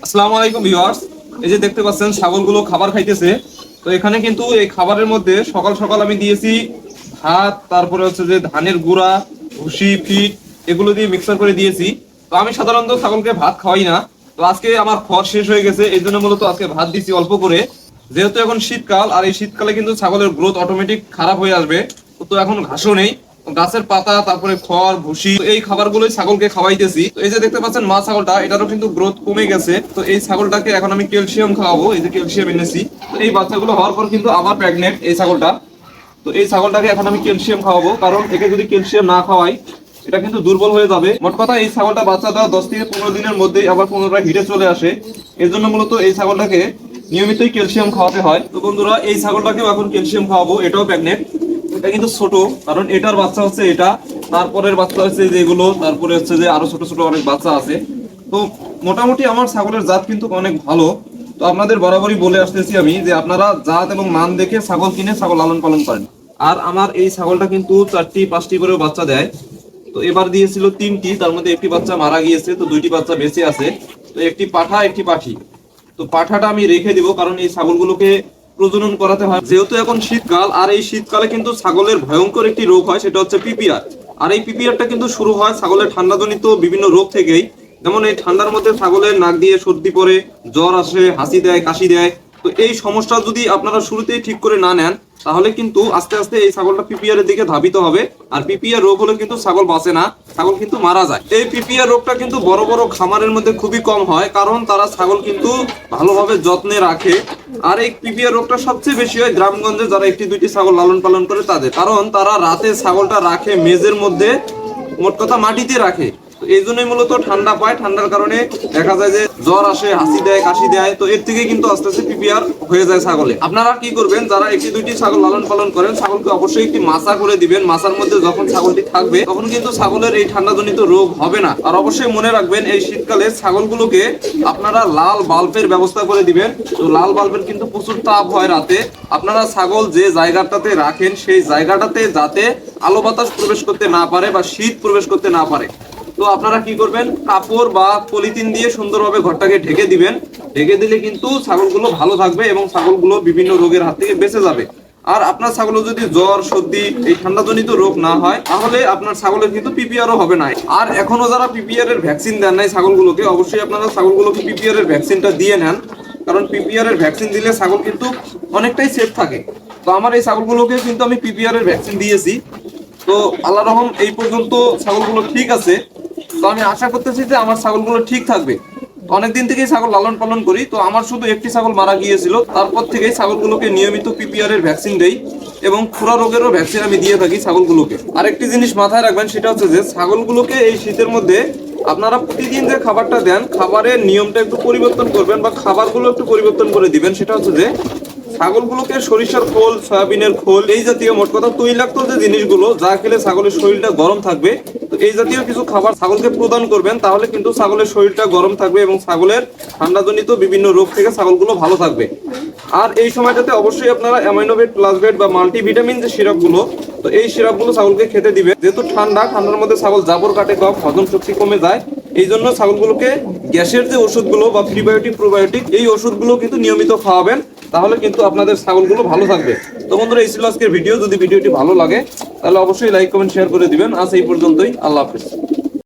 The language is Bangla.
আসসালামু আলাইকুম ভিউয়ার্স। এই যে দেখতে পাচ্ছেন ছাগলগুলো খাবার খাইতেছে। তো এখানে কিন্তু এই খাবারের মধ্যে সকাল সকাল আমি দিয়েছি ভাত, তারপরে হচ্ছে যে ধানের গুঁড়া, ভুসি, ফিট এগুলো দিয়ে মিক্সার করে দিয়েছি। তো আমি সাধারণত ছাগলকে ভাত খাওয়াই না। তো আজকে আমার খড় শেষ হয়ে গেছে, এই জন্য মূলত আজকে ভাত দিছি অল্প করে। যেহেতু এখন শীতকাল, আর এই শীতকালে কিন্তু ছাগলের গ্রোথ অটোমেটিক খারাপ হয়ে আসবে। তো এখন ঘাসও নেই, গাছের পাতা, তারপরে খড়, ভুসি, এই খাবারগুলোই ছাগলকে খাওয়াইতেছি। তো এই যে দেখতে পাচ্ছেন মা ছাগলটা, এটারও কিন্তু গ্রোথ কমে গেছে। তো এই ছাগলটাকে এখন আমি ক্যালসিয়াম খাওয়াবো। এই যে ক্যালসিয়াম এনেছি। তো এই বাচ্চাগুলো হওয়ার পর কিন্তু আবার প্রেগনেন্ট এই ছাগলটা। তো এই ছাগলটাকে এখন আমি ক্যালসিয়াম খাওয়াবো, কারণ একে যদি ক্যালসিয়াম না খাওয়াই এটা কিন্তু দুর্বল হয়ে যাবে। মোট কথা এই ছাগলটা বাচ্চা দেওয়া 10 থেকে 15 দিনের মধ্যেই আবার পুনরায় হিটে চলে আসে। এর জন্য মূলত এই ছাগলটাকে নিয়মিতই ক্যালসিয়াম খাওয়াতে হয়। তো বন্ধুরা, এই ছাগলটাকেও এখন ক্যালসিয়াম খাওয়াবো। এটাও প্রেগনেন্ট, এটা কিন্তু ছোট, কারণ এটার বাচ্চা হচ্ছে এটা, তারপরের বাচ্চা হচ্ছে যেগুলো, তারপরে হচ্ছে যে আরো ছোট ছোট অনেক বাচ্চা আছে। তো মোটামুটি আমার ছাগলের জাত কিন্তু অনেক ভালো। তো আপনাদের বরাবরই বলে আসতেছি আমি যে আপনারা জাত এবং মান দেখে ছাগল কিনে ছাগল লালন পালন করেন। আর আমার এই ছাগলটা কিন্তু 4টি 5টি করে বাচ্চা দেয়। তো এবার দিয়েছিল 3টি, তার মধ্যে একটি বাচ্চা মারা গিয়েছে, তো 2টি বাচ্চা বেঁচে আছে। তো একটি পাঠা, একটি পাঠি। তো পাঠাটা আমি রেখে দিব, কারণ এই ছাগলগুলোকে প্রজনন করাতে হয়। যেহেতু এখন শীতকাল, আর এই শীতকালে কিন্তু ছাগলের ভয়ঙ্কর একটি রোগ হয়, সেটা হচ্ছে পিপিআর। আর এই পিপিআরটা কিন্তু শুরু হয় ছাগলের ঠান্ডাজনিত বিভিন্ন রোগ থেকেই। যেমন এই ঠান্ডার মধ্যে ছাগলের নাক দিয়ে সর্দি পড়ে, জ্বর আসে, হাসি দেয়, কাশি দেয়। তো এই সমস্যা যদি আপনারা শুরুতেই ঠিক করে না নেন, তাহলে কিন্তু আস্তে আস্তে এই ছাগলটা পিপিআর এর দিকে ধাবিত হবে। আর পিপিআর রোগ হলে কিন্তু ছাগল বাঁচে না, ছাগল কিন্তু মারা যায়। এই পিপিআর রোগটা কিন্তু বড় বড় খামারের মধ্যে খুবই কম হয়, কারণ তারা ছাগল কিন্তু ভালোভাবে যত্নে রাখে। আর এই পিপিআর রোগটা সবচেয়ে বেশি হয় গ্রামগঞ্জে, যারা একটি দুইটি ছাগল লালন পালন করে তাদের, কারণ তারা রাতে ছাগলটা রাখে মেজের মধ্যে, মোট কথা মাটিতে রাখে। এই জন্যই মূলত ঠান্ডা পায়, ঠান্ডার কারণে দেখা যায় যে জ্বর আসে, হাসি দেয়, কাশি দেয়। তো এর থেকে কিন্তু আস্তে আস্তে পিপিআর হয়ে যায় ছাগলে। আপনারা কি করবেন, যারা একটি দুইটি ছাগল লালন পালন করেন, ছাগলকে অবশ্যই একটি মাচা করে দিবেন। মাচার মধ্যে যখন ছাগলটি থাকবে তখন কিন্তু ছাগলের এই ঠান্ডাজনিত রোগ হবে না। আর অবশ্যই মনে রাখবেন, এই শীতকালে ছাগলগুলোকে আপনারা লাল বাল্বের ব্যবস্থা করে দিবেন। তো লাল বাল্বের কিন্তু প্রচুর তাপ হয় রাতে। আপনারা ছাগল যে জায়গাটাতে রাখেন সেই জায়গাটাতে যাতে আলো বাতাস প্রবেশ করতে না পারে বা শীত প্রবেশ করতে না পারে। তো আপনারা কি করবেন, কাপড় বা পলিথিন দিয়ে সুন্দরভাবে ঘরটাকে ঢেকে দিবেন। ঢেকে দিলে কিন্তু ছাগলগুলো ভালো থাকবে এবং ছাগলগুলো বিভিন্ন রোগের হাত থেকে বেঁচে যাবে। আর আপনার ছাগলের যদি জ্বর, সর্দি, এই ঠান্ডাজনিত রোগ না হয়, তাহলে আপনার ছাগলের কিন্তু পিপিআরও হবে না। আর এখনো যারা পিপিআর এর ভ্যাকসিন দেন নাই ছাগলগুলোকে, অবশ্যই আপনারা ছাগলগুলোকে পিপিআর এর ভ্যাকসিনটা দিয়ে নেন, কারণ পিপিআর এর ভ্যাকসিন দিলে ছাগল কিন্তু অনেকটাই সেফ থাকে। তো আমার এই ছাগলগুলোকে কিন্তু আমি পিপিআর এর ভ্যাকসিন দিয়েছি। তো আল্লাহ রহম এই পর্যন্ত ছাগলগুলো ঠিক আছে। তো আমি আশা করতেছি যে আমার ছাগলগুলো ঠিক থাকবে। অনেকদিন থেকেই ছাগল লালন পালন করি। তো আমার শুধু একটি ছাগল মারা গিয়েছিল, তারপর থেকেই ছাগলগুলোকে নিয়মিত পিপিআর এর ভ্যাকসিন দেই এবং খুরা রোগেরও ভ্যাকসিন আমি দিয়ে থাকি ছাগলগুলোকে। আরেকটি জিনিস মাথায় রাখবেন, সেটা হচ্ছে যে ছাগলগুলোকে এই শীতের মধ্যে আপনারা প্রতিদিন যে খাবারটা দেন, খাবারের নিয়মটা একটু পরিবর্তন করবেন বা খাবারগুলো একটু পরিবর্তন করে দিবেন। সেটা হচ্ছে যে ছাগলগুলোকে সরিষার খোল, সয়াবিনের খোল, এই জাতীয় মোট কথা তৈলাক্ত যে জিনিসগুলো, যা খেলে ছাগলের শরীরটা গরম থাকবে, তো এই জাতীয় কিছু খাবার ছাগলকে প্রদান করবেন। তাহলে কিন্তু ছাগলের শরীরটা গরম থাকবে এবং ছাগলের ঠান্ডাজনিত বিভিন্ন রোগ থেকে ছাগলগুলো ভালো থাকবে। আর এই সময়টাতে অবশ্যই আপনারা অ্যামাইনোভেট, প্লাসভেট বা মাল্টিভিটামিন যে সিরাপগুলো, তো এই সিরাপগুলো ছাগলকে খেতে দিবে। যেহেতু ঠান্ডার মধ্যে ছাগল জাবর কাটে, কম হজম শক্তি কমে যায়, এই জন্য ছাগলগুলোকে গ্যাসের যে ওষুধগুলো বা প্রিবায়োটিক, প্রোবায়োটিক, এই ওষুধগুলো কিন্তু নিয়মিত খাওয়াবেন। তাহলে কিন্তু আপনাদের ছাগলগুলো ভালো থাকবে। তো বন্ধুরা, এই ছিল আজকের ভিডিও। যদি ভিডিওটি ভালো লাগে তাহলে অবশ্যই লাইক, কমেন্ট, শেয়ার করে দিবেন। আজ এই পর্যন্তই। আল্লাহ হাফেজ।